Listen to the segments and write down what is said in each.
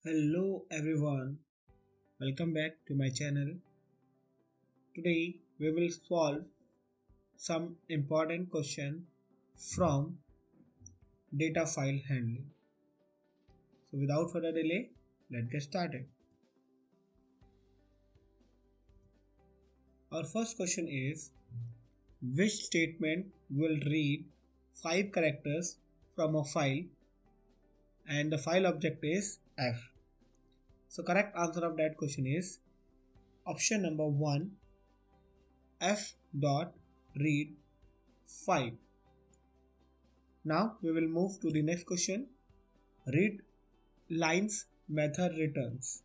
Hello everyone, welcome back to my channel. Today we will solve some important question from data file handling. So without further delay, let's get started. Our first question is, which statement will read 5 characters from a file and the file object is f? So correct answer of that question is option number 1, f dot read 5. Now we will move to the next question. Read lines method returns,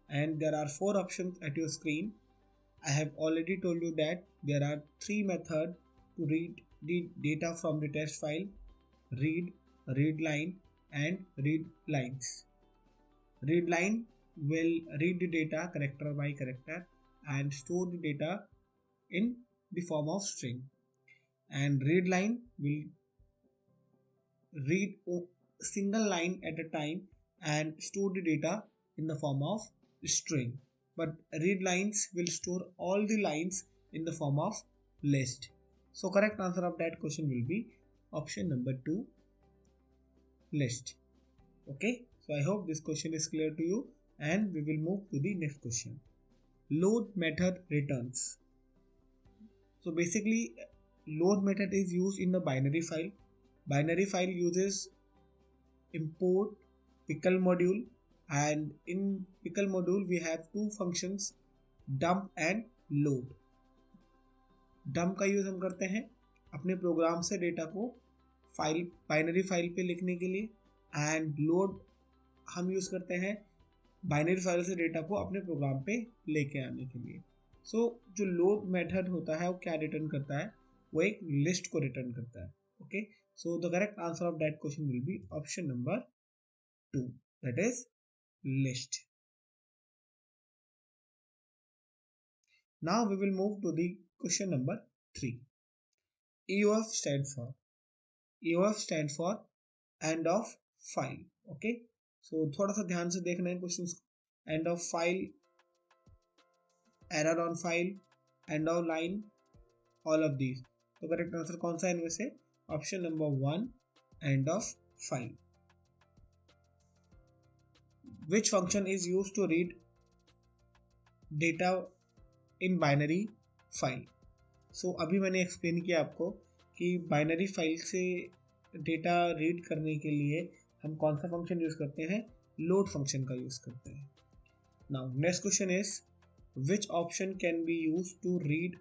and there are 4 options at your screen. I have already told you that there are 3 methods to read the data from the test file: read, read line and read lines. Read line will read the data character by character and store the data in the form of string, and read line will read a single line at a time and store the data in the form of string, but read lines will store all the lines in the form of list. So correct answer of that question will be option number 2, list. Okay, so I hope this question is clear to you, and we will move to the next question. Load method returns. So basically load method is used in the binary file. Binary file uses import pickle module, and in pickle module we have two functions, dump and load. dump का use हम करते हैं अपने programme से data को file binary file पे लिखने के लिए, एंड लोड हम यूज करते हैं बाइनरी फाइल से डेटा को अपने प्रोग्राम पे लेके आने के लिए. सो जो लोड मेथड होता है वो क्या रिटर्न करता है, वो एक लिस्ट को रिटर्न करता है. Okay, so the correct answer of that question will be option number 2, that is list. Now we will move to the question number 3. EOF stands for end of file. Okay, so थोड़ा सा ध्यान से देखना है questions. end of file, error on file, end of line, all of these. तो correct answer कौन सा है इनमें से? Option number 1, end of file. Which function is used to read data in binary file? So अभी मैंने explain किया आपको कि बाइनरी फाइल से डेटा रीड करने के लिए हम कौन सा फंक्शन यूज करते हैं, लोड फंक्शन का यूज करते हैं. Now next question is, which option can be used to read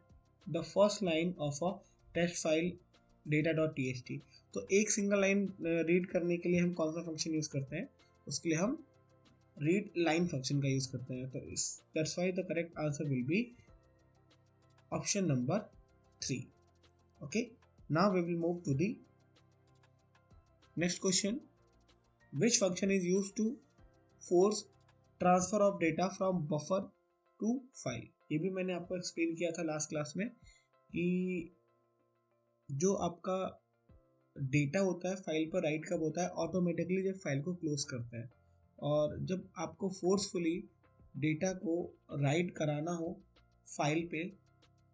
the first line of a test file data.txt? तो एक सिंगल लाइन रीड करने के लिए हम कौन सा फंक्शन यूज करते हैं? उसके लिए हम रीड लाइन फंक्शन का यूज करते हैं. तो that's why the correct answer will be option number 3. Okay, now we will move to the next question. Which function is used to force transfer of data from buffer to file? ये भी मैंने आपको explain किया था last class में कि जो आपका डेटा होता है फाइल पर राइट कब होता है, ऑटोमेटिकली जब फाइल को क्लोज करता है, और जब आपको फोर्सफुली डेटा को राइट कराना हो फाइल पे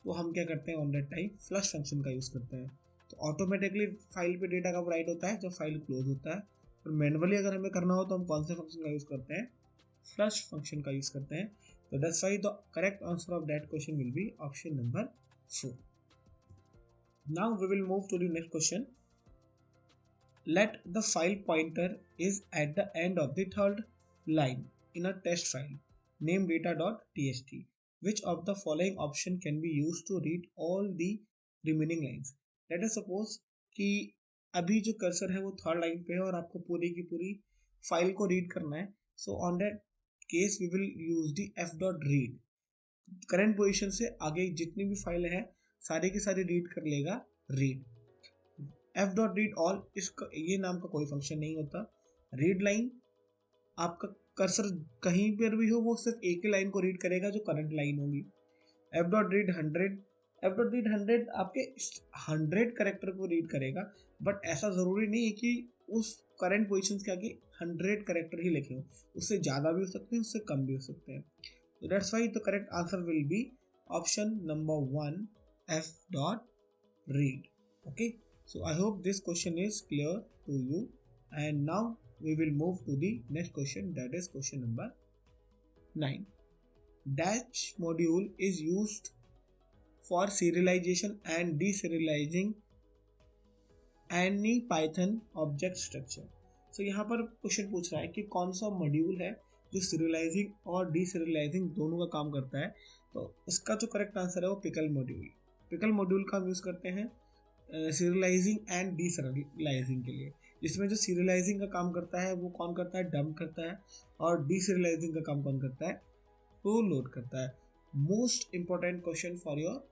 तो हम क्या करते हैं, on that time flush function का यूज करते हैं. तो ऑटोमेटिकली फाइल पे डेटा कब राइट होता है, जब फाइल क्लोज होता है. और मैनुअली अगर हमें करना हो तो हम कौन से फंक्शन का यूज करते हैं, फ्लश फंक्शन का यूज करते हैं. तो that's why the correct answer of that question will be option number 4. Now we will move to the next question. Let the file pointer is at the end of the third line in a test file named data.txt. Which of the following option can be used to read all the remaining lines? Let us suppose कि अभी जो cursor है वो third line पे है और आपको पूरी की पूरी फाइल को रीड करना है. So on that case we will use the f.read. Current position से आगे जितनी भी फाइल है सारी की सारी रीड कर लेगा रीड. f.read all इसका ये नाम का कोई फंक्शन नहीं होता. रीड लाइन आपका कर्सर कहीं पर भी हो वो सिर्फ एक ही लाइन को रीड करेगा जो करंट लाइन होगी. f.read 100 आपके 100 कैरेक्टर को रीड करेगा, बट ऐसा जरूरी नहीं है कि उस करंट पोजीशन के आगे 100 करेक्टर ही लिखे हो, उससे ज़्यादा भी हो सकते हैं, उससे कम भी हो सकते हैं. So that's why the correct answer will be option number 1, f dot read. Okay, so I hope this question is clear to you, and now we will move to the next question, that is question number 9. Dash module is used for serialization and deserializing any Python object structure. So यहाँ पर question पूछ रहा है कि कौन सा module है जो सीरियलाइजिंग और डीसीरियलाइजिंग दोनों का काम करता है. तो उसका जो करेक्ट आंसर है वो पिकल मॉड्यूल. पिकल मॉड्यूल का हम यूज़ करते हैं सीरियलाइजिंग एंड डीसीरियलाइजिंग के लिए, जिसमें जो सीरियलाइजिंग का काम करता है वो कौन करता है, डंप करता है, और डीसीरियलाइजिंग का काम कौन करता है, वो लोड करता है. Most important question for your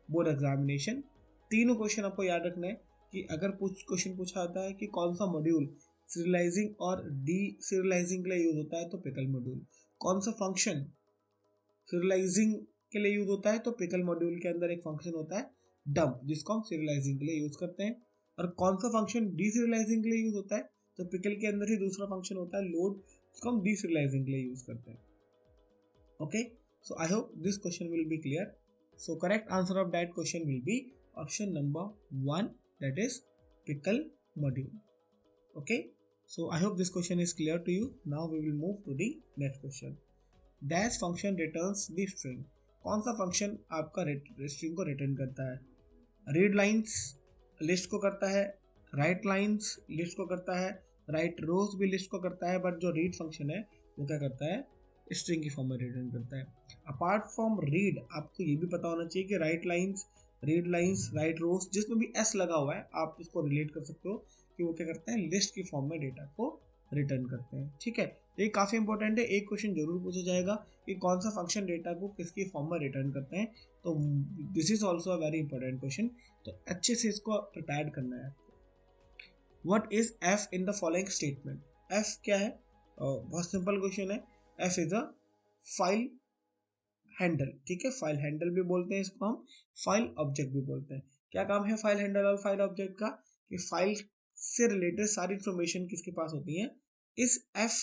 board examination. तीनों क्वेश्चन आपको याद रखना है कि अगर क्वेश्चन पूछा जाता है कि कौन सा मॉड्यूल सीरियलाइजिंग और डी सीरियलाइजिंग के लिए यूज होता है, तो पिकल मॉड्यूल. कौन सा फंक्शन सीरियलाइजिंग के लिए यूज होता है, तो पिकल मॉड्यूल के अंदर एक फंक्शन होता है डंप, जिसको हम सीरियलाइजिंग के लिए यूज करते हैं. और कौन सा फंक्शन डीसीरियलाइजिंग के लिए यूज होता है, तो पिकल के अंदर ही दूसरा फंक्शन होता है लोड, जिसको हम डीसीरियलाइजिंग के लिए यूज करते हैं. Okay, so I hope this question will B clear. So correct answer of that question will be option number 1, that is pickle module. Okay, so I hope this question is clear to you. Now we will move to the next question. Dash function returns the string. कौन सा function आपका string को return करता है? Read lines list को करता है, right lines list को करता है, राइट रोज भी लिस्ट को करता है, बट जो रीड फंक्शन है वो क्या करता है, स्ट्रिंग की फॉर्म में रिटर्न करता है. अपार्ट फ्रॉम रीड आपको ये भी पता होना चाहिए कि write lines, read lines, write rows, जिसमें भी एस लगा हुआ है आप उसको रिलेट कर सकते हो कि वो क्या करते हैं, लिस्ट की फॉर्म में डेटा को रिटर्न करते हैं. ठीक है, ये काफ़ी इंपॉर्टेंट है. एक क्वेश्चन जरूर पूछा जाएगा कि कौन सा फंक्शन डेटा को किसकी फॉर्म में रिटर्न करते हैं. तो this is also a very important question, तो अच्छे से इसको प्रिपेयर करना है आपको. What is F in the following statement? F क्या है? बहुत सिंपल क्वेश्चन है. F is a file handle. ठीक है, फाइल हैंडल भी बोलते हैं इसको, हम फाइल ऑब्जेक्ट भी बोलते हैं. क्या काम है फाइल हैंडल और फाइल ऑब्जेक्ट का? कि फाइल से रिलेटेड सारी इंफॉर्मेशन किसके पास होती है, इस एफ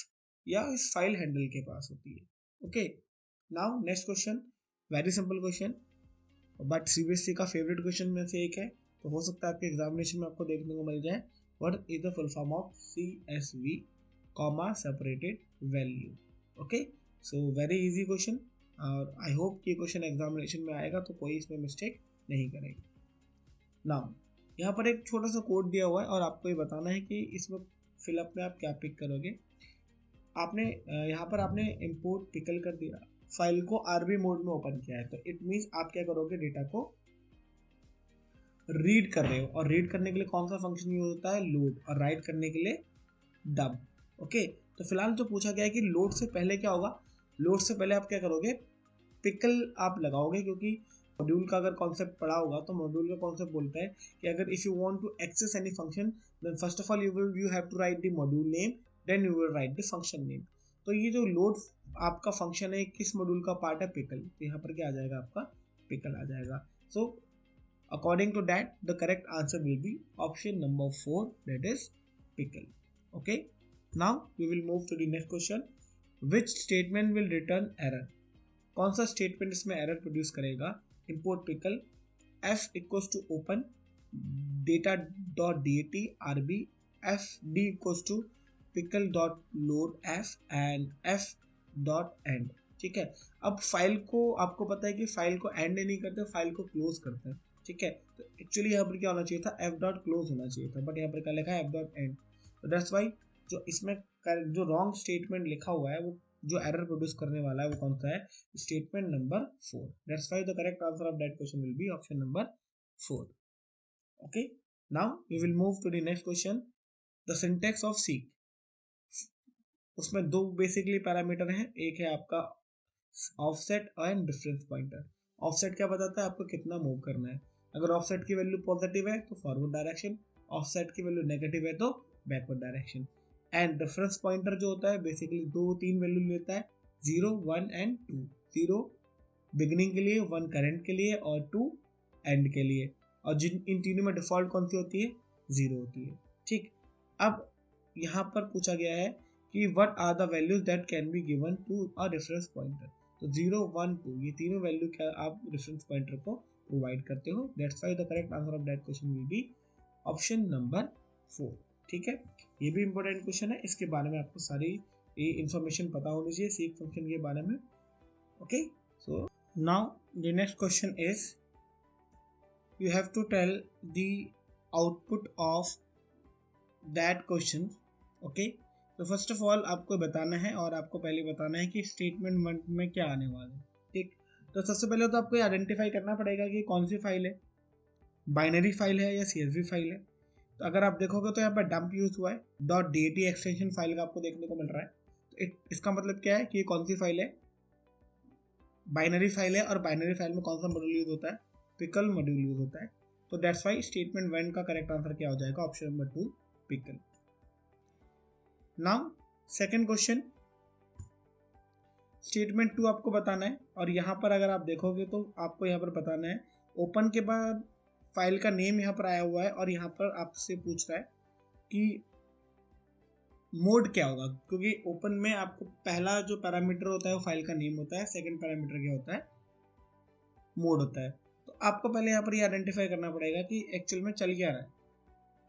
या इस फाइल हैंडल के पास होती है. Okay, now next question, very simple question, but CBSE का फेवरेट क्वेश्चन में से एक है, तो हो सकता है आपके एग्जामिनेशन में आपको देखने को मिल जाए. What is the full form of CSV comma separated value? Okay, so very easy question, और आई होप कि क्वेश्चन एग्जामिनेशन में आएगा तो कोई इसमें मिस्टेक नहीं करेगा. नाउ यहाँ पर एक छोटा सा कोड दिया हुआ है और आपको ये बताना है कि इसमें फिलअप में आप क्या पिक करोगे. आपने यहाँ पर आपने इंपोर्ट पिकल कर दिया, फाइल को आरबी मोड में ओपन किया है, तो इट मीन्स आप क्या करोगे, डेटा को रीड कर रहे हो, और रीड करने के लिए कौन सा फंक्शन यूज होता है, लोड, और राइट करने के लिए डंप. ओके, तो फिलहाल जो पूछा गया है कि लोड से पहले क्या होगा, लोड से पहले आप क्या करोगे, पिकल आप लगाओगे, क्योंकि मॉड्यूल का अगर कॉन्सेप्ट पढ़ा होगा तो मॉड्यूल का कॉन्सेप्ट बोलता है कि अगर if you want to access any function, then first of all you have to write the module name, then you will write the function name. तो ये जो लोड आपका फंक्शन है किस मॉड्यूल का पार्ट है, पिकल, तो यहाँ पर क्या आ जाएगा, आपका पिकल आ जाएगा. So according to that the correct answer will be option number 4, that is pickle. Okay, now we will move to the next question. Which statement will return error? कौन सा स्टेटमेंट इसमें एरर प्रोड्यूस करेगा? Import pickle, f equals to open data dot dat rb, f d equals to pickle dot load f and f dot end. ठीक है, अब file को आपको पता है कि फाइल को एंड नहीं करते, फाइल को क्लोज करते हैं. ठीक है, तो एक्चुअली यहाँ पर क्या होना चाहिए था, f डॉट क्लोज होना चाहिए था, बट यहाँ पर क्या लिखा है, f डॉट एंड. तो दैट्स वाई जो इसमें जो रॉन्ग स्टेटमेंट लिखा हुआ है, वो जो एरर प्रोड्यूस करने वाला है वो कौन सा है, statement number 4. That's why the correct answer of that question will be option number 4. Okay, now we will move to the next question. The syntax of seek. उसमें दो बेसिकली पैरामीटर हैं, एक है आपका offset and difference pointer. Offset क्या बताता है, आपको कितना मूव करना है. अगर ऑफसेट की वैल्यू पॉजिटिव है तो फॉरवर्ड डायरेक्शन, ऑफसेट की वैल्यू नेगेटिव है तो backward direction. And reference pointer जो होता है बेसिकली 2-3 वैल्यू लेता है, 0, 1 एंड 2. 0 बिगिनिंग के लिए, 1 करंट के लिए और 2 एंड के लिए. और जिन इन तीनों में डिफॉल्ट कौन सी होती है, 0 होती है. ठीक, अब यहाँ पर पूछा गया है कि what are the values that can be given to a reference pointer. तो 0, 1, 2 ये तीनों वैल्यू क्या आप रेफरेंस पॉइंटर को प्रोवाइड करते हो। That's why the correct answer of that question will be option number 4। ठीक है, ये भी इंपॉर्टेंट क्वेश्चन है, इसके बारे में आपको सारी ये इंफॉर्मेशन पता होनी चाहिए सीक फंक्शन के बारे में। Okay, so now the next question is you have to tell the output of that question। okay, तो फर्स्ट ऑफ ऑल आपको बताना है और आपको पहले बताना है कि स्टेटमेंट 1 में क्या आने वाला है। ठीक, तो सबसे पहले तो आपको आइडेंटिफाई करना पड़ेगा कि कौन सी फाइल है, बाइनरी फाइल है या CSV फाइल है। तो अगर आप देखोगे तो यहाँ पर डंप यूज हुआ है, .dat एक्सटेंशन फाइल का आपको देखने को मिल रहा है। तो इसका मतलब क्या है कि ये कौन सी फाइल है, बाइनरी फाइल है। और बाइनरी फाइल में कौन सा मॉड्यूल यूज होता है, पिकल मॉड्यूल यूज होता है। तो दैट्स व्हाई स्टेटमेंट 1 का करेक्ट आंसर क्या हो जाएगा, option number 2 pickle. Now second question, statement 2 आपको बताना है और यहाँ पर अगर आप देखोगे तो आपको यहाँ पर बताना है ओपन के बाद फाइल का नेम यहाँ पर आया हुआ है और यहाँ पर आपसे पूछ रहा है कि मोड क्या होगा, क्योंकि ओपन में आपको पहला जो पैरामीटर होता है वो फाइल का नेम होता है, सेकंड पैरामीटर क्या होता है, मोड होता है। तो आपको पहले यहाँ पर ये आइडेंटिफाई करना पड़ेगा कि एक्चुअल में चल क्या रहा है।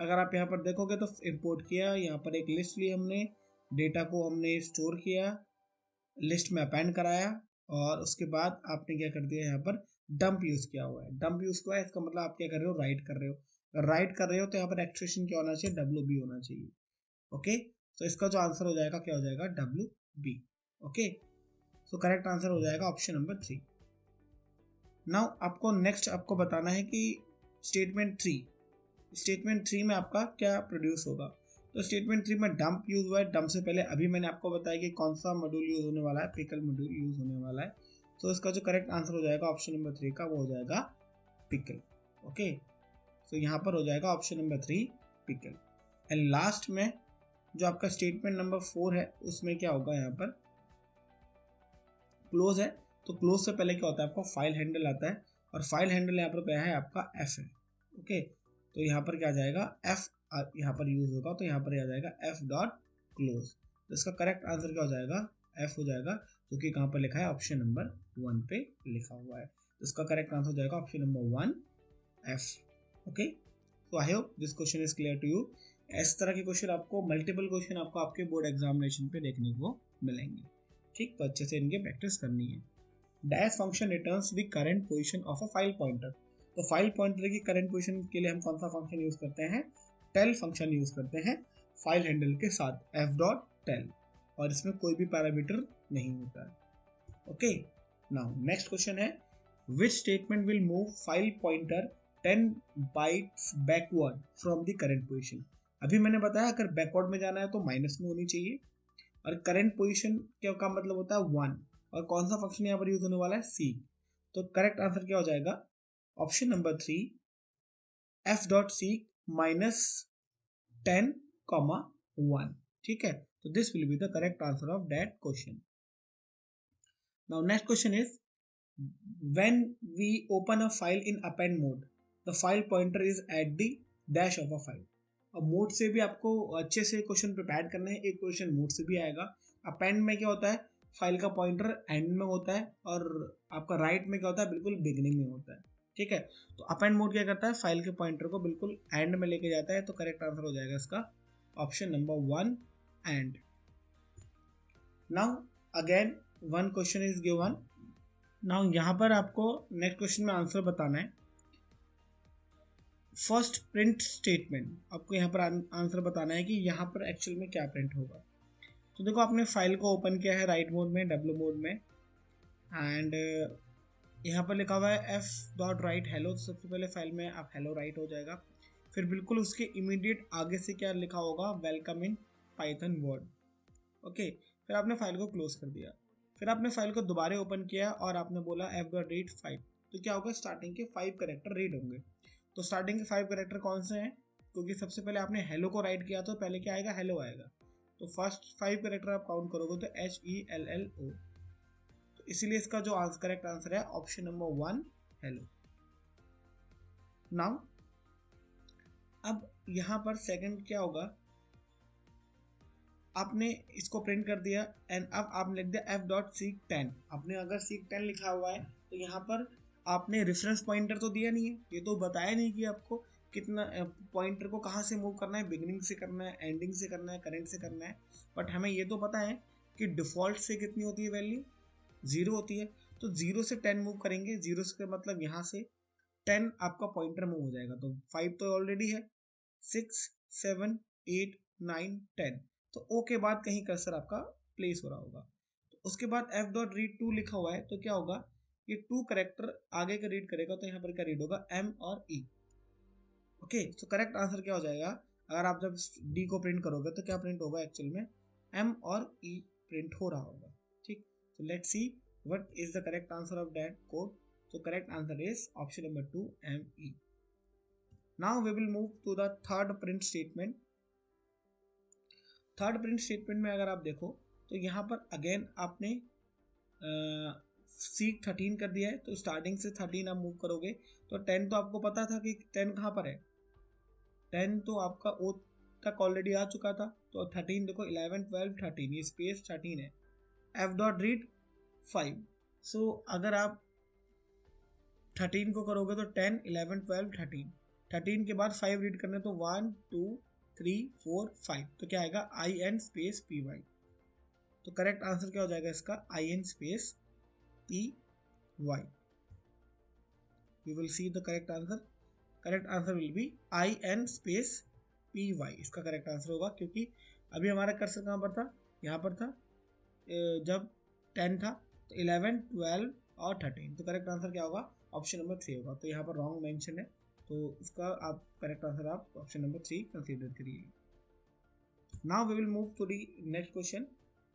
अगर आप यहाँ पर देखोगे तो इंपोर्ट किया, यहाँ पर एक लिस्ट ली हमने, डेटा को हमने स्टोर किया, लिस्ट में अपेंड कराया और उसके बाद आपने क्या कर दिया, यहाँ पर डंप यूज किया हुआ है। डंप यूज किया है इसका मतलब आप क्या कर रहे हो, राइट कर रहे हो। राइट कर रहे हो तो यहाँ पर एक्सप्रेशन क्या होना चाहिए, WB होना चाहिए। ओके, तो इसका जो आंसर हो जाएगा क्या हो जाएगा, WB। Okay, so correct answer हो जाएगा ऑप्शन नंबर 3। नाउ आपको नेक्स्ट आपको बताना है कि स्टेटमेंट 3 में आपका क्या प्रोड्यूस होगा। तो स्टेटमेंट 3 में डंप यूज हुआ है। डंप से पहले अभी मैंने आपको बताया कि कौन सा मॉड्यूल यूज होने वाला है, पिकल मॉड्यूल यूज होने वाला है। तो इसका जो करेक्ट आंसर हो जाएगा ऑप्शन नंबर 3 का, वो हो जाएगा पिकल। ओके, तो यहाँ पर हो जाएगा option number 3 pickle. And last में जो आपका स्टेटमेंट नंबर 4 है उसमें क्या होगा, यहाँ पर क्लोज है। तो क्लोज से पहले क्या होता है, आपको फाइल हैंडल आता है और फाइल हैंडल यहाँ पर क्या है, आपका F है। ओके, तो यहाँ पर क्या आ जाएगा, F यहाँ पर यूज होगा, तो यहाँ पर आ जाएगा F.close। तो इसका करेक्ट आंसर क्या हो जाएगा, F हो जाएगा, जो कि कहाँ पर लिखा है, ऑप्शन नंबर 1 पे लिखा हुआ है। तो इसका करेक्ट आंसर हो जाएगा ऑप्शन नंबर 1 F। ओके, तो I hope this question is clear to you. इस तरह के क्वेश्चन आपको, मल्टीपल क्वेश्चन आपको आपके बोर्ड एग्जामिनेशन पे देखने को मिलेंगे। ठीक, तो अच्छे से इनके प्रैक्टिस करनी है। Dash function returns the current position of a file pointer. तो फाइल पॉइंटर की करंट पोजीशन के लिए हम कौन सा फंक्शन यूज करते हैं, टेल फंक्शन यूज करते हैं फाइल हैंडल के साथ, F.tel, और इसमें कोई भी पैरामीटर नहीं होता है। ओके, नाउ नेक्स्ट क्वेश्चन है, विच statement will move file pointer 10 bytes backward from the current position. अभी मैंने बताया अगर बैकवर्ड में जाना है तो माइनस में होनी चाहिए, और करंट पोजीशन का मतलब होता है 1, और कौन सा फंक्शन यहाँ पर यूज होने वाला है, सी। तो करेक्ट आंसर क्या हो जाएगा, ऑप्शन नंबर 3 F.seek माइनस 10, 1। ठीक है, तो this will be the correct answer of that question. Now next question is, when we open a file in append mode, the file pointer is at the dash of a file। अब mode से भी आपको अच्छे से question prepare करना है, एक question mode से भी आएगा। अपेंड में क्या होता है, फाइल का पॉइंटर एंड में होता है, और आपका राइट में क्या होता है, बिल्कुल बिगिनिंग में होता है। ठीक है, तो अपेंड मोड क्या करता है, फाइल के पॉइंटर को बिल्कुल एंड में लेके जाता है। तो करेक्ट आंसर हो जाएगा इसका option number 1 and. Now again one question is given. Now यहाँ पर आपको नेक्स्ट क्वेश्चन में आंसर बताना है। फर्स्ट प्रिंट स्टेटमेंट, आपको यहाँ पर आंसर बताना है कि यहाँ पर एक्चुअल में क्या प्रिंट होगा। तो देखो, आपने फाइल को ओपन किया है राइट मोड में, W मोड में, एंड यहाँ पर लिखा हुआ है F.write hello। तो सबसे पहले फाइल में आप हेलो राइट हो जाएगा, फिर बिल्कुल उसके इमीडिएट आगे से क्या लिखा होगा, welcome in Python word. Okay, फिर आपने फाइल को क्लोज कर दिया, फिर आपने फाइल को दोबारा ओपन किया और आपने बोला F.read 5। तो क्या होगा, स्टार्टिंग के 5 कैरेक्टर रीड होंगे। तो स्टार्टिंग के 5 कैरेक्टर कौन से हैं, क्योंकि सबसे पहले आपने हेलो को राइट किया तो पहले क्या आएगा, हेलो आएगा। तो फर्स्ट 5 कैरेक्टर आप काउंट करोगे तो HELLO। तो इसीलिए इसका जो करेक्ट आंसर है ऑप्शन नंबर 1 हेलो। नाउ अब यहाँ पर सेकंड क्या होगा, आपने इसको प्रिंट कर दिया एंड अब आपने लिख दिया f डॉट सीक 10। आपने अगर सीक 10 लिखा हुआ है तो यहाँ पर आपने रेफरेंस पॉइंटर तो दिया नहीं है, ये तो बताया नहीं कि आपको कितना पॉइंटर को कहाँ से मूव करना है, बिगिनिंग से करना है, एंडिंग से करना है, करंट से करना है। बट हमें ये तो पता है कि डिफॉल्ट से कितनी होती है वैल्यू, 0 होती है। तो 0 से 10 मूव करेंगे, 0 से मतलब यहाँ से 10 आपका पॉइंटर मूव हो जाएगा। तो 5 तो ऑलरेडी है, 6 7 8 9 10। तो ओ के बाद कहीं कर्सर आपका प्लेस हो रहा होगा। तो उसके बाद f डॉट रीड 2 लिखा हुआ है, तो क्या होगा, ये 2 करेक्टर आगे का रीड करेगा, तो यहाँ पर क्या रीड होगा, m और e। ओके, तो करेक्ट आंसर क्या हो जाएगा, अगर आप जब d को प्रिंट करोगे तो क्या प्रिंट होगा, एक्चुअल में m और e प्रिंट हो रहा होगा। ठीक, तो let's see what is the correct answer of that code. तो correct answer is option number 2 me। Now we will move to the third print statement. Third print statement में अगर आप देखो तो यहाँ पर अगेन आपने सीक 13 कर दिया है, तो स्टार्टिंग से 13 आप मूव करोगे। तो 10 तो आपको पता था कि 10 कहाँ पर है, 10 तो आपका ओ तक ऑलरेडी आ चुका था। तो 13 देखो, 11 12 13, ये स्पेस 13 है। f dot read 5। सो अगर आप 13 को करोगे तो 10 11 12 13, 13 के बाद 5 रीड करने, तो 1 2 3 4 5, तो क्या आएगा, I N space P Y. तो करेक्ट आंसर क्या हो जाएगा इसका, I N space P Y. You will see the correct answer. Correct answer will be I N space P Y, इसका करेक्ट आंसर होगा। क्योंकि अभी हमारा कर्सर कहाँ पर था, यहाँ पर था जब 10 था, तो 11 12 और 13। तो करेक्ट आंसर क्या होगा, ऑप्शन नंबर 3 होगा। तो यहाँ पर रॉन्ग मेंशन है, तो इसका आप करेक्ट आंसर आप ऑप्शन नंबर 3 कंसीडर करिए। Now we will move to the next question.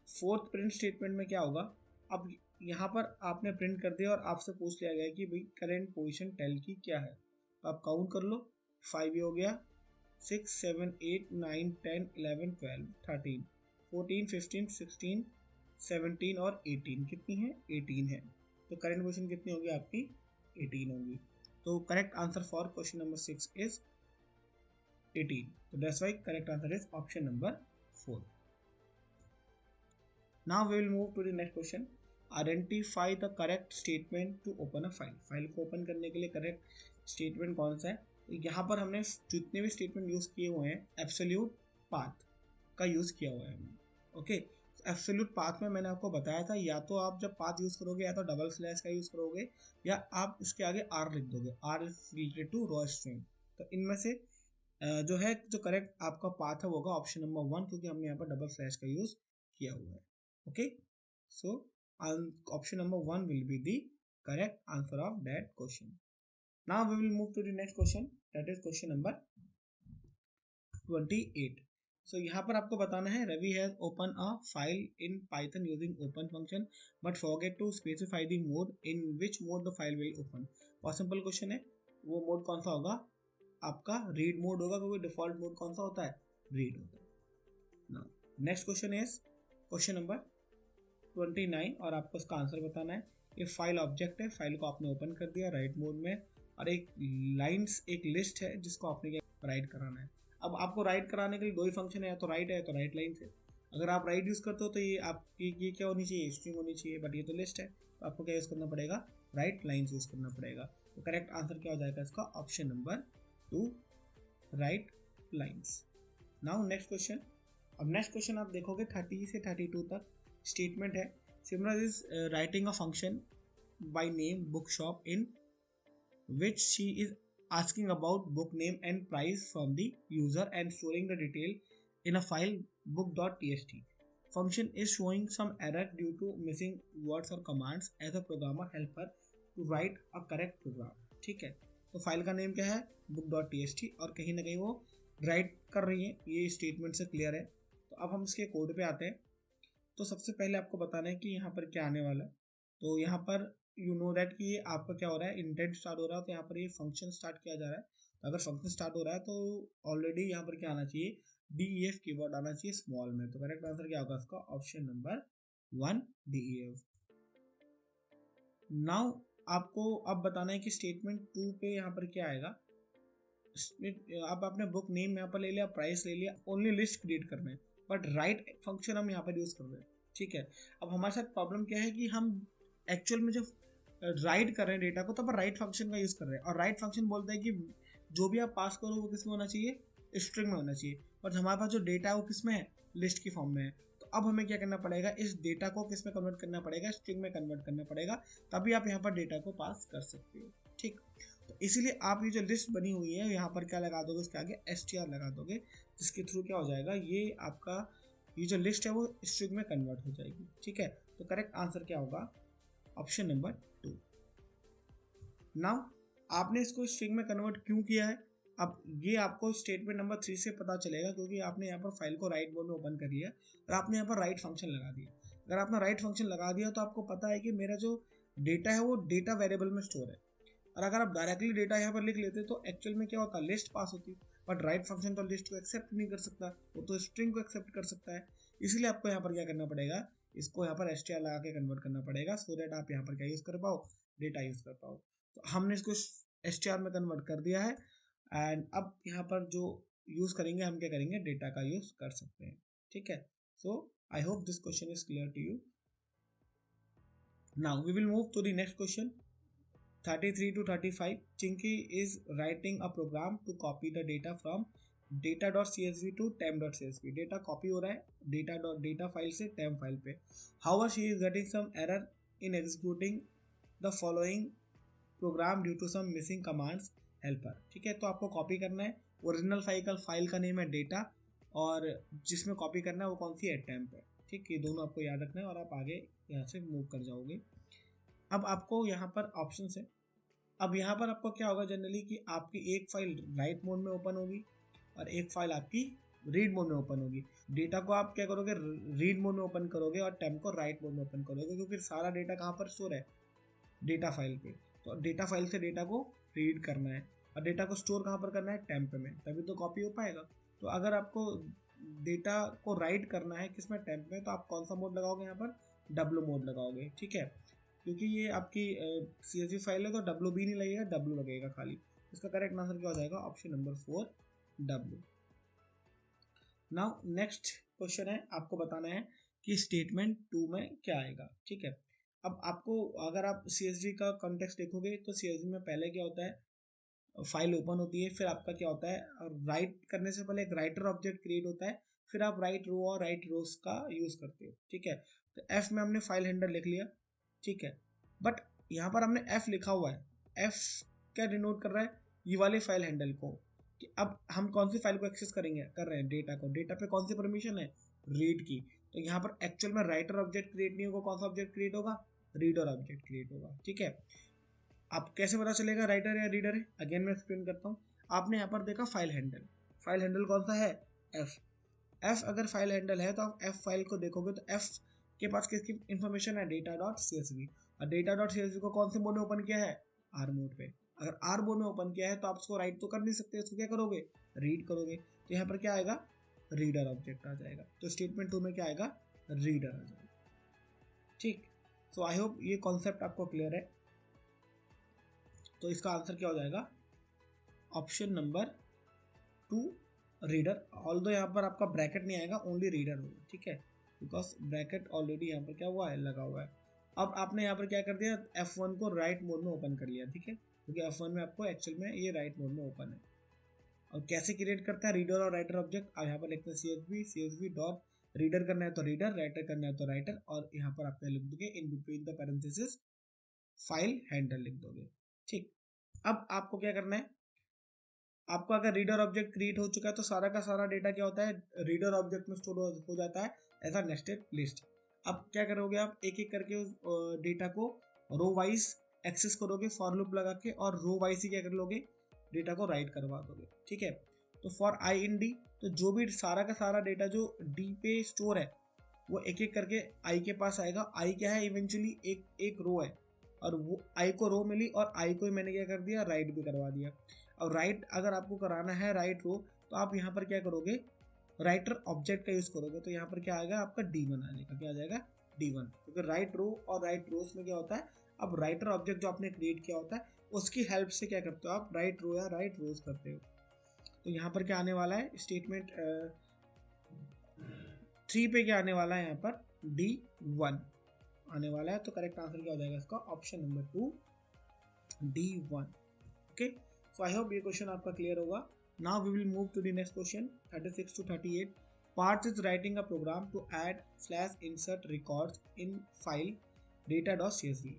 Fourth print statement में क्या होगा, अब यहाँ पर आपने प्रिंट कर दिया और आपसे पूछ लिया गया कि भाई करेंट पोजीशन टेल की क्या है। तो आप काउंट कर लो, 5 ये हो गया, 6 7 8 9 10 11 12 13 14 15 16 17 और 18, कितनी है, 18 है। तो करंट पोजीशन कितनी होगी आपकी, 18 होगी। तो correct answer for question number 6 is 18। So that's why correct answer is option number 4. Now we will move to the next question. Identify the correct statement to open a file. File को open करने के लिए correct statement कौन सा है। तो यहाँ पर हमने जितने भी स्टेटमेंट यूज किए हुए हैं, एब्सोल्यूट पाथ का यूज किया हुआ है हमने। ओके, एब्सोल्यूट पाथ में मैंने आपको बताया था, या तो आप जब पाथ यूज करोगे या तो डबल स्लैश का यूज करोगे, या आप इसके आगे आर लिख दोगे, R is related to raw string. तो इनमें से जो है, जो करेक्ट आपका पाथ है वो होगा ऑप्शन नंबर 1, क्योंकि हमने यहाँ पर डबल स्लैश का यूज किया हुआ है। Okay, so option number 1 will be the correct answer of that question. Now we will move to the next question, that is question number 28। So यहाँ पर आपको बताना है, Ravi has open a file in Python using open function but forget to specify the mode in which mode the file will open. बहुत simple question है, वो mode कौन सा होगा, आपका रीड मोड होगा, क्योंकि डिफॉल्ट मोड कौन सा होता है, रीड होता है। Now next question is question number 29, और आपको इसका आंसर बताना है। ये फाइल ऑब्जेक्ट है, फाइल को आपने ओपन कर दिया राइट मोड में, और एक लाइंस, एक लिस्ट है जिसको आपने राइट कराना है। अब आपको राइट कराने के लिए दो ही फंक्शन है, या तो राइट है तो राइट लाइन है। अगर आप राइट यूज करते हो तो ये आपकी ये क्या होनी चाहिए, स्ट्रिंग होनी चाहिए, बट ये तो लिस्ट है, तो आपको क्या यूज करना पड़ेगा, राइट लाइन्स यूज करना पड़ेगा। तो करेक्ट आंसर क्या हो जाएगा इसका, option number 2 write lines. Now next question. अब नेक्स्ट क्वेश्चन आप देखोगे 30 से 32 तक स्टेटमेंट है। Simran is writing a function by name book shop इन which she is asking about book name and price from the user and storing the detail in a file book.txt. Function is showing some error due to missing words or commands as a programmer help her to write a correct program. ठीक है, तो file का name क्या है, book.txt, और कहीं ना कहीं वो राइट कर रही है, ये स्टेटमेंट से क्लियर है। तो अब हम इसके कोड पे आते हैं। तो सबसे पहले आपको बताना है कि यहाँ पर क्या आने वाला है। तो यहाँ पर यू नो दैट कि ये आपका क्या हो रहा है, इंडेंट स्टार्ट हो रहा है, तो यहाँ पर ये फंक्शन स्टार्ट किया जा रहा है। तो अगर फंक्शन स्टार्ट हो रहा है तो ऑलरेडी यहाँ पर क्या आना चाहिए, DEF कीवर्ड आना चाहिए स्मॉल में। तो करेक्ट आंसर क्या होगा इसका, ऑप्शन नंबर 1 DEF। नाउ आपको अब बताना है कि स्टेटमेंट 2 पे यहाँ पर क्या आएगा। अब आपने बुक नेम यहाँ पर ले लिया, प्राइस ले लिया, ओनली लिस्ट क्रिएट करना है। बट राइट फंक्शन हम यहाँ पर यूज कर रहे हैं, ठीक है। अब हमारे साथ प्रॉब्लम क्या है कि हम एक्चुअल में जो राइट कर रहे हैं डेटा को, तो अपन राइट फंक्शन का यूज कर रहे हैं, और राइट फंक्शन बोलता है कि जो भी आप पास करो वो किसमें होना चाहिए, स्ट्रिंग में होना चाहिए, और हमारे पास जो डेटा है वो किसमें है, लिस्ट की फॉर्म में है। तो अब हमें क्या करना पड़ेगा, इस डेटा को किस में कन्वर्ट करना पड़ेगा, स्ट्रिंग में कन्वर्ट करना पड़ेगा, तभी आप यहाँ पर डेटा को पास कर सकते हो, ठीक। तो इसीलिए आप ये जो लिस्ट बनी हुई है यहाँ पर क्या लगा दोगे, उसके आगे str लगा दोगे, जिसके थ्रू क्या हो जाएगा, ये आपका ये जो लिस्ट है वो स्ट्रिंग में कन्वर्ट हो जाएगी, ठीक है। तो करेक्ट आंसर क्या होगा, ऑप्शन नंबर 2। नाउ आपने इसको स्ट्रिंग में कन्वर्ट क्यों किया है, अब ये आपको स्टेटमेंट नंबर 3 से पता चलेगा, क्योंकि आपने यहाँ पर फाइल को राइट मोड में ओपन कर लिया और आपने यहाँ पर राइट फंक्शन लगा दिया। अगर आपने राइट फंक्शन लगा दिया तो आपको पता है कि मेरा जो डेटा है वो डेटा वेरिएबल में स्टोर है, और अगर आप डायरेक्टली डेटा यहाँ पर लिख लेते तो एक्चुअल में क्या होता, लिस्ट पास होती, बट राइट फंक्शन तो लिस्ट को एक्सेप्ट नहीं कर सकता, वो तो स्ट्रिंग को एक्सेप्ट कर सकता है। इसलिए आपको यहाँ पर क्या करना पड़ेगा, इसको यहाँ पर str लगा के कन्वर्ट करना पड़ेगा, सो दैट आप यहाँ पर क्या यूज कर पाओ, डेटा यूज कर पाओ। तो हमने इसको str में कन्वर्ट कर दिया है, एंड अब यहाँ पर जो यूज करेंगे हम क्या करेंगे, डेटा का यूज कर सकते हैं, ठीक है। So I hope this question is clear to you. Now we will move to the next question 33 to 35. Chinky is writing a program to copy the data from data.csv to temp.csv. Data copy हो रहा है data file से temp file पे. However, she is getting some error in executing the following program due to some missing commands. Help her. ठीक है, तो आपको copy करना है, ओरिजिनल फाइल का नेम है डेटा, और जिसमें कॉपी करना है वो कौन सी है, टेम्प है, ठीक। ये दोनों आपको याद रखना है और आप आगे यहाँ से मूव कर जाओगे। अब आपको यहाँ पर ऑप्शन है, अब यहाँ पर आपको क्या होगा जनरली कि आपकी एक फाइल राइट मोड में ओपन होगी और एक फाइल आपकी रीड मोड में ओपन होगी। डेटा को आप क्या करोगे, रीड मोड में ओपन करोगे और टेम्प को राइट मोड में ओपन करोगे, क्योंकि सारा डेटा कहाँ पर स्टोर है, डेटा फाइल पे। तो डेटा फाइल से डेटा को रीड करना है और डेटा को स्टोर कहाँ पर करना है, टेम्प में, तभी तो कॉपी हो पाएगा। तो अगर आपको डेटा को राइट करना है किसमें, टेम्प में, तो आप कौन सा मोड लगाओगे, यहाँ पर W मोड लगाओगे, ठीक है। क्योंकि ये आपकी CSV फाइल है तो W भी नहीं लगेगा, W लगेगा खाली। इसका करेक्ट आंसर क्या हो जाएगा, option number 4 W। Now next question है, आपको बताना है कि स्टेटमेंट 2 में क्या आएगा, ठीक है। अब आपको अगर आप CSV का कॉन्टेक्स्ट देखोगे तो CSV में पहले क्या होता है, फाइल ओपन होती है, फिर आपका क्या होता है, राइट करने से पहले एक राइटर ऑब्जेक्ट क्रिएट होता है, फिर आप राइट रो और राइट रोज का यूज करते हो, ठीक है। तो F में हमने फाइल हैंडल लिख लिया, ठीक है, बट यहाँ पर हमने F लिखा हुआ है, F क्या डिनोट कर रहा है, ये वाले फाइल हैंडल को, कि अब हम कौन सी फाइल को एक्सेस करेंगे, कर रहे हैं डेटा को, डेटा पे कौन सी परमिशन है, रीड की। तो यहाँ पर एक्चुअल में राइटर ऑब्जेक्ट क्रिएट नहीं होगा, कौन सा ऑब्जेक्ट क्रिएट होगा, रीडर ऑब्जेक्ट क्रिएट होगा, ठीक है। अब कैसे पता चलेगा राइटर या रीडर है, अगेन मैं एक्सप्लेन करता हूँ। आपने यहाँ पर देखा फाइल हैंडल कौन सा है, F अगर फाइल हैंडल है तो आप F फाइल को देखोगे तो F के पास किसकी इंफॉर्मेशन है, data.csv, और data.csv को कौन से मोड में ओपन किया है, R मोड पे। अगर R मोड में ओपन किया है तो आप उसको राइट तो कर नहीं सकते, उसको क्या करोगे, रीड करोगे। तो यहाँ पर क्या आएगा, रीडर ऑब्जेक्ट आ जाएगा। तो स्टेटमेंट 2 में क्या आएगा, रीडर आ जाएगा, ठीक। सो आई होप ये कॉन्सेप्ट आपको क्लियर है। तो इसका आंसर क्या हो जाएगा, ऑप्शन नंबर 2 रीडर। ऑल्दो यहाँ पर आपका ब्रैकेट नहीं आएगा, ओनली रीडर होगा, ठीक है, बिकॉज ब्रैकेट ऑलरेडी यहाँ पर क्या हुआ है, लगा हुआ है। अब आपने यहाँ पर क्या कर दिया, F1 को राइट मोड में ओपन कर लिया, ठीक है, क्योंकि F1 में आपको एक्चुअल में ये राइट मोड में ओपन है। और कैसे क्रिएट करता है रीडर और राइटर ऑब्जेक्ट, आप यहाँ पर लिखते हैं CSV डॉट रीडर करना है तो रीडर, राइटर करना है तो राइटर, और यहाँ पर आपने लिख दोगे in between the parenthesis file handle लिख दोगे, ठीक। अब आपको क्या करना है, आपको अगर रीडर ऑब्जेक्ट क्रिएट हो चुका है तो सारा का सारा डेटा क्या होता है, रीडर ऑब्जेक्ट में स्टोर हो जाता है एज अ नेस्टेड लिस्ट। अब क्या करोगे, आप एक एक करके उस डेटा को रो वाइज एक्सेस करोगे फॉर लूप लगा के, और रो वाइज ही क्या कर लोगे, डेटा को राइट करवा दोगे, ठीक है। तो फॉर आई इन डी, तो जो भी सारा का सारा डेटा जो डी पे स्टोर है वो एक एक करके आई के पास आएगा। आई क्या है, इवेंचुअली एक रो है, और वो आई को रो मिली और आई को मैंने क्या कर दिया, राइट भी करवा दिया। और राइट अगर आपको कराना है राइट रो, तो आप यहाँ पर क्या करोगे, राइटर ऑब्जेक्ट का यूज करोगे। तो यहाँ पर क्या आएगा आपका D1 आ जाएगा, क्या आ जाएगा, D1, क्योंकि राइट रो और राइट रोज में क्या होता है, अब राइटर ऑब्जेक्ट जो आपने क्रिएट किया होता है उसकी हेल्प से क्या करते हो आप, राइट रो या राइट रोज करते हो। तो यहाँ पर क्या आने वाला है, स्टेटमेंट 3 पे क्या आने वाला है, यहाँ पर D1 आने वाला है। तो करेक्ट आंसर क्या हो जाएगा इसका, option number 2 D1। Okay, so I hope ये क्वेश्चन आपका क्लियर होगा। Now we will move to the next question 36 to 38। Parth is writing a program to add slash insert records in file data.csv.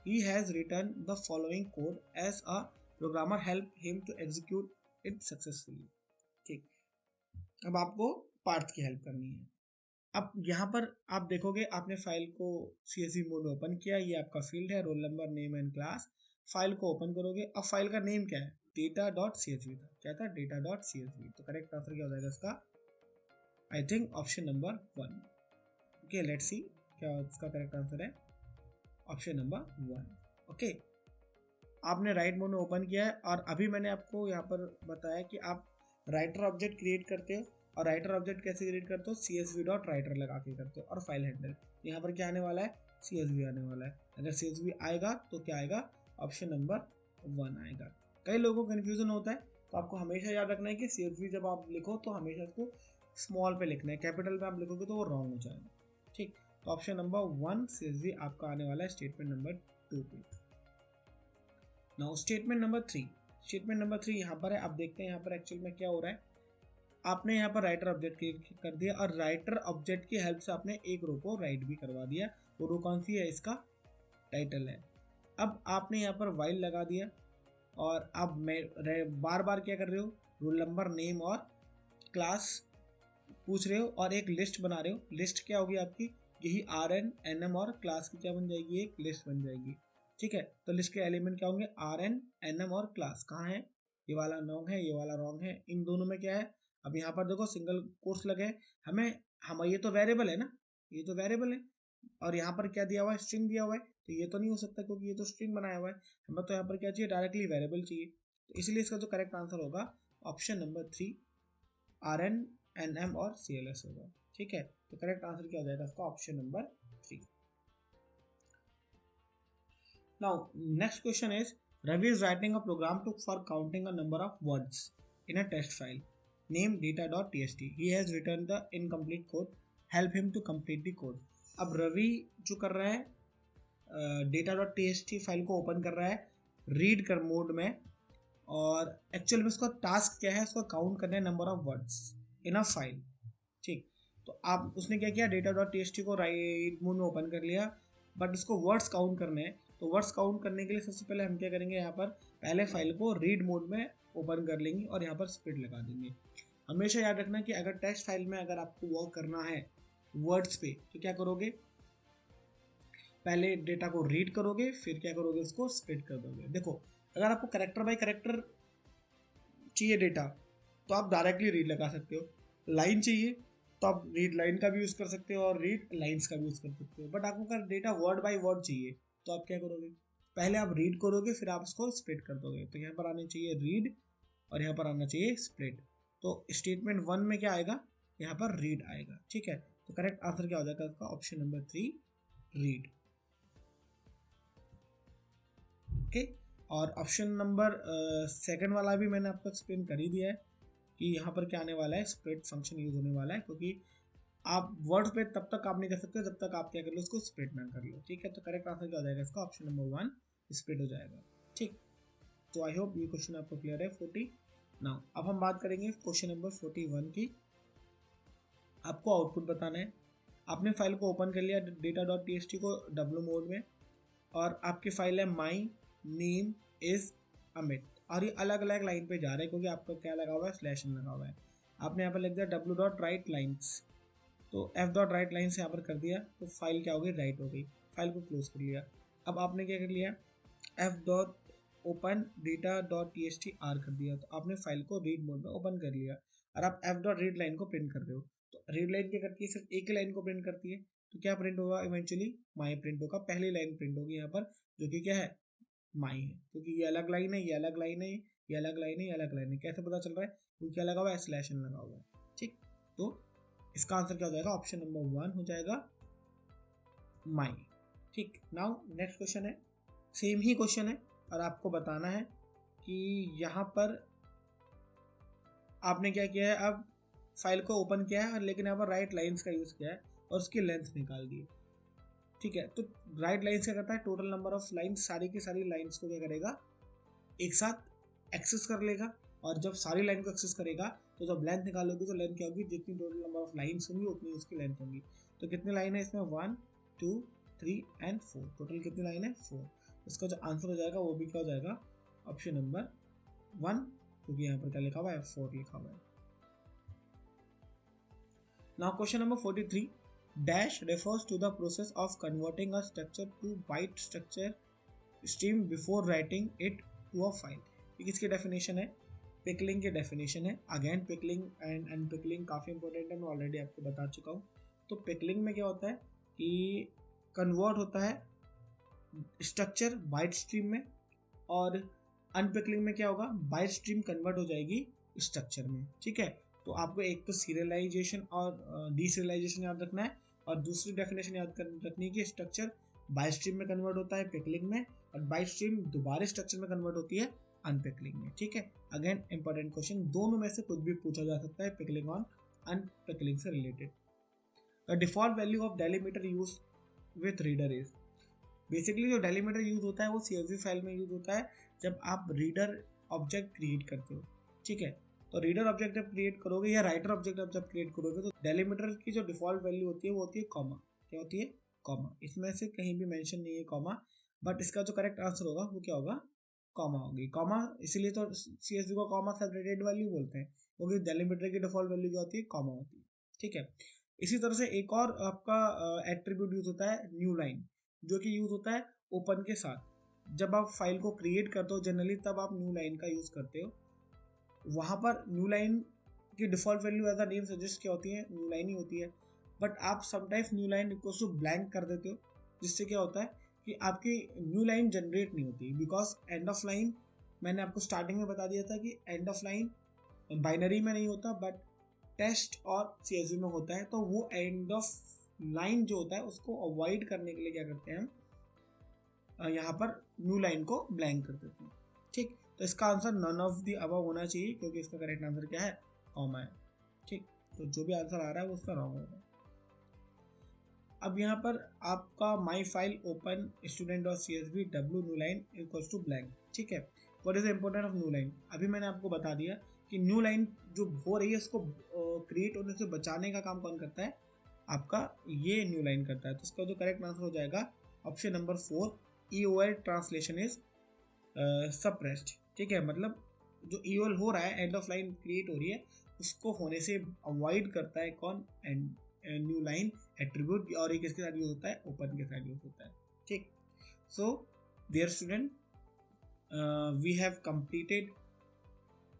He has written the following code as a programmer help him to execute it successfully। ठीक, अब आपको पार्थ की help करनी है। अब यहाँ पर आप देखोगे, आपने फाइल को CSV मोड में ओपन किया, ये आपका फील्ड है, roll number, name and class. File को ओपन करोगे, अब फाइल का नेम क्या है, data.csv था। क्या था, data.csv। तो करेक्ट आंसर क्या हो जाएगा इसका, I think option number 1। Okay, let's see क्या इसका करेक्ट आंसर है, ऑप्शन नंबर 1। ओके, आपने राइट मोड में ओपन किया है, और अभी मैंने आपको यहाँ पर बताया कि आप राइटर ऑब्जेक्ट क्रिएट करते हो, और राइटर ऑब्जेक्ट कैसे क्रिएट करते हो, csv.writer लगा के करते हो, और फाइल हैंडल यहाँ पर क्या आने वाला है, csv आने वाला है। अगर csv आएगा तो क्या आएगा, ऑप्शन नंबर 1 आएगा। कई लोगों को कन्फ्यूजन होता है, तो आपको हमेशा याद रखना है कि csv जब आप लिखो तो हमेशा इसको स्मॉल पे लिखना है, कैपिटल में आप लिखोगे तो वो रॉन्ग हो जाएगा। ठीक, तो ऑप्शन नंबर 1 csv आपका आने वाला है स्टेटमेंट नंबर 2 पे। Now statement number 3। Statement number 3 यहाँ पर है। अब देखते हैं यहाँ पर एक्चुअल में क्या हो रहा है। आपने यहाँ पर राइटर ऑब्जेक्ट क्रिएट कर दिया, और राइटर ऑब्जेक्ट की हेल्प से आपने एक रो को राइट भी करवा दिया। वो रो कौन सी है, इसका टाइटल है। अब आपने यहाँ पर वाइल लगा दिया, और अब मैं बार बार क्या कर रहे हो, रोल नंबर, नेम और क्लास पूछ रहे हो, और एक लिस्ट बना रहे हो। लिस्ट क्या होगी आपकी, यही RN, NM और क्लास की क्या बन जाएगी, एक लिस्ट बन जाएगी। ठीक है, तो लिस्ट के एलिमेंट क्या होंगे, RN, NM और क्लास। कहाँ है, ये वाला रॉन्ग है, ये वाला रॉन्ग है, इन दोनों में क्या है। अब यहाँ पर देखो सिंगल कोट्स लगे, हम ये तो वेरिएबल है ना, ये तो वेरिएबल है, और यहाँ पर क्या दिया हुआ है, स्ट्रिंग दिया हुआ है, तो ये तो नहीं हो सकता क्योंकि ये तो स्ट्रिंग बनाया हुआ है। हमें तो यहाँ पर क्या चाहिए, डायरेक्टली वेरिएबल चाहिए। तो इसलिए इसका जो करेक्ट आंसर होगा ऑप्शन नंबर 3 RN, NM और CLS होगा। ठीक है, तो करेक्ट आंसर क्या हो जाएगा इसका, option number 3। Now next question is, Ravi is writing a program for counting a number of words in a text file named data.txt. He has written the incomplete code. Help him to complete the code. अब रवि जो कर रहा है data.txt file को open कर रहा है read कर मोड में, और एक्चुअल में उसका टास्क क्या है, उसको काउंट करना है number of words in a file. ठीक, तो आप उसने क्या किया, data.txt को राइट मोड में ओपन कर लिया, बट उसको वर्ड्स काउंट करने हैं। तो वर्ड्स काउंट करने के लिए सबसे पहले हम क्या करेंगे, यहाँ पर पहले फाइल को रीड मोड में ओपन कर लेंगे, और यहाँ पर स्प्लिट लगा देंगे। हमेशा याद रखना कि अगर टेक्स्ट फाइल में अगर आपको वर्क करना है वर्ड्स पे, तो क्या करोगे, पहले डेटा को रीड करोगे, फिर क्या करोगे, उसको स्प्लिट कर दोगे। देखो, अगर आपको कैरेक्टर बाय कैरेक्टर चाहिए डेटा, तो आप डायरेक्टली रीड लगा सकते हो। लाइन चाहिए तो आप रीड लाइन का भी यूज़ कर सकते हो, और रीड लाइन्स का भी यूज़ कर सकते हो। बट आपको अगर डेटा वर्ड बाय वर्ड चाहिए, तो आप क्या करोगे, पहले आप रीड करोगे, फिर आप इसको स्प्लिट कर दोगे। तो यहाँ पर आने चाहिए रीड, और यहाँ पर आना चाहिए स्प्लिट। तो स्टेटमेंट 1 में क्या आएगा, यहाँ पर रीड आएगा। ठीक है, तो करेक्ट आंसर क्या हो जाएगा इसका, ऑप्शन नंबर 3 रीड। ओके, और ऑप्शन नंबर 2 वाला भी मैंने आपको एक्सप्लेन कर ही दिया है कि यहाँ पर क्या आने वाला है, स्प्लिट फंक्शन यूज होने वाला है, क्योंकि आप वर्ड पे तब तक आप नहीं कर सकते जब तक आप क्या कर लो, उसको स्प्लिट ना कर लो। ठीक है, तो करेक्ट आंसर क्या हो जाएगा इसका, ऑप्शन नंबर 1 स्प्लिट हो जाएगा। ठीक, तो आई होप ये क्वेश्चन आपको क्लियर है 40। नाउ अब हम बात करेंगे क्वेश्चन नंबर 41 की। आपको आउटपुट बताना है। आपने फाइल को ओपन कर लिया data.txt को W मोड में, और आपकी फाइल है माई नेम इज अमित, और ये अलग अलग लाइन पे जा रहा है क्योंकि आपका क्या लगा हुआ है, स्लैश लगा हुआ है। आपने यहाँ पर लिख दिया w.writelines, तो f.writelines यहाँ पर कर दिया, तो फाइल क्या हो गई, राइट हो गई। फाइल को क्लोज कर लिया। अब आपने क्या कर लिया, f.open data.txt r कर दिया, तो आपने फाइल को रीड मोड में ओपन कर लिया, और आप f.readline को प्रिंट कर रहे हो। तो रीड लाइन क्या करती है, सिर्फ एक ही लाइन को प्रिंट करती है, तो क्या प्रिंट होगा, इवेंचुअली माई प्रिंट होगा। पहली लाइन प्रिंट होगी यहाँ पर, जो कि क्या है, माई है, क्योंकि ये अलग लाइन है, ये अलग लाइन है, ये अलग लाइन है, ये अलग लाइन है। कैसे पता चल रहा है, क्योंकि क्या लगा हुआ है, स्लैश एन लगा हुआ है। ठीक, तो इसका आंसर क्या हो जाएगा, ऑप्शन नंबर 1 हो जाएगा, माई। ठीक, नाउ नेक्स्ट क्वेश्चन है, सेम ही क्वेश्चन है, और आपको बताना है कि यहाँ पर आपने क्या किया है। अब फाइल को ओपन किया है, लेकिन यहाँ पर राइट लाइन्स का यूज़ किया है और उसकी लेंथ निकाल दी। ठीक है, तो राइट लाइन्स क्या करता है, टोटल नंबर ऑफ लाइन्स, सारी की सारी लाइन्स को क्या करेगा, एक साथ एक्सेस कर लेगा। और जब सारी लाइन को एक्सेस करेगा तो जब लेंथ निकालोगे तो लेंथ क्या होगी, जितनी टोटल नंबर ऑफ लाइन्स होंगी उतनी उसकी लेंथ होगी। तो कितनी लाइन है इसमें, 1 2 3 एंड 4, टोटल कितनी लाइन है, 4। इसका जो आंसर हो जाएगा वो भी क्या हो जाएगा, ऑप्शन नंबर 1, क्योंकि यहाँ पर क्या लिखा हुआ है, 4 लिखा हुआ है। Now question number 43, dash refers to the process of converting a structure to byte structure stream before writing it to a file। ये किसकी डेफिनेशन है, पिकलिंग की डेफिनेशन है। अगेन पिकलिंग एंड अनपिकलिंग काफ़ी इंपॉर्टेंट है, मैं ऑलरेडी आपको बता चुका हूँ। तो पिकलिंग में क्या होता है कि कन्वर्ट होता है स्ट्रक्चर बाइट स्ट्रीम में, और अनपिकलिंग में क्या होगा, बाइट स्ट्रीम कन्वर्ट हो जाएगी स्ट्रक्चर में। ठीक है, तो आपको एक तो सीरियलाइजेशन और डीसीरियलाइजेशन याद रखना है, और दूसरी डेफिनेशन याद रखनी है कि स्ट्रक्चर बाइट स्ट्रीम में कन्वर्ट होता है पिकलिंग में, और बाइट स्ट्रीम दोबारा स्ट्रक्चर में कन्वर्ट होती है अनपिकलिंग में। ठीक है, अगेन इंपॉर्टेंट क्वेश्चन, दोनों में से कुछ भी पूछा जा सकता है पिकलिंग और अनपिकलिंग से related. The default value of delimiter use with reader is, basically जो डेलीमीटर यूज होता है वो CSV फाइल में यूज होता है जब आप रीडर ऑब्जेक्ट क्रिएट करते हो। ठीक है, तो रीडर ऑब्जेक्ट जब क्रिएट करोगे या राइटर ऑब्जेक्ट जब क्रिएट करोगे तो डेलीमीटर की जो डिफॉल्ट वैल्यू होती है वो होती है कॉमा। क्या होती है, कॉमा। इसमें से कहीं भी मेंशन नहीं है कॉमा, बट इसका जो करेक्ट आंसर होगा वो क्या होगा, कॉमा होगी। कॉमा इसलिए तो CSV को कॉमा सेपरेटेड वैल्यू बोलते हैं, क्योंकि डेलीमीटर की डिफॉल्ट वैल्यू क्या होती है, कॉमा होती है। ठीक है, इसी तरह से एक और आपका एट्रीब्यूट यूज होता है न्यू लाइन, जो कि यूज होता है ओपन के साथ। जब आप फाइल को क्रिएट करते हो जनरली तब आप न्यू लाइन का यूज करते हो। वहाँ पर न्यू लाइन की default value as a name suggest क्या होती है, न्यू लाइन ही होती है, बट आप sometimes new line equals to blank कर देते हो, जिससे क्या होता है कि आपकी न्यू लाइन जनरेट नहीं होती, बिकॉज एंड ऑफ लाइन, मैंने आपको स्टार्टिंग में बता दिया था कि एंड ऑफ लाइन बाइनरी में नहीं होता बट टेस्ट और CSV में होता है। तो वो एंड ऑफ लाइन जो होता है उसको अवॉइड करने के लिए क्या करते हैं हम, यहाँ पर न्यू लाइन को ब्लैंक कर देते हैं। ठीक, तो इसका answer none of the above होना चाहिए, क्योंकि इसका करेक्ट आंसर क्या है, कॉमा है। ठीक, तो जो भी आंसर आ रहा है वो उसका रॉन्ग होगा। अब यहाँ पर आपका माई फाइल ओपन स्टूडेंट और CSV W new line equals to blank. ठीक है, what is the important of new line, अभी मैंने आपको बता दिया कि न्यू लाइन जो हो रही है उसको क्रिएट होने से बचाने का काम कौन करता है, आपका ये न्यू लाइन करता है। तो इसका जो करेक्ट आंसर हो जाएगा option number 4, EOL translation is suppressed. ठीक है, मतलब जो EOL हो रहा है, एंड ऑफ लाइन क्रिएट हो रही है, उसको होने से अवॉइड करता है कौन, एंड न्यू लाइन एट्रीब्यूट, और ये किसके साथ यूज होता है, ओपन के साथ यूज होता है। ठीक, so dear student, we have completed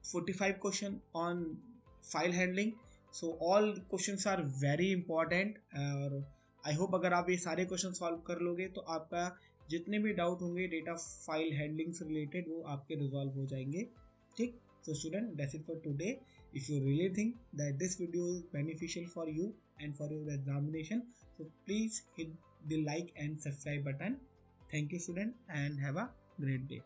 45 question on file handling, so all questions are very important, और आई होप अगर आप ये सारे क्वेश्चन सॉल्व कर लोगे तो आपका जितने भी डाउट होंगे डेटा फाइल हैंडलिंग से रिलेटेड वो आपके रिजॉल्व हो जाएंगे। ठीक, so student, that's it for today. If you really think that this video is beneficial for you and for your examination, so please hit the like and subscribe button. Thank you student and have a great day.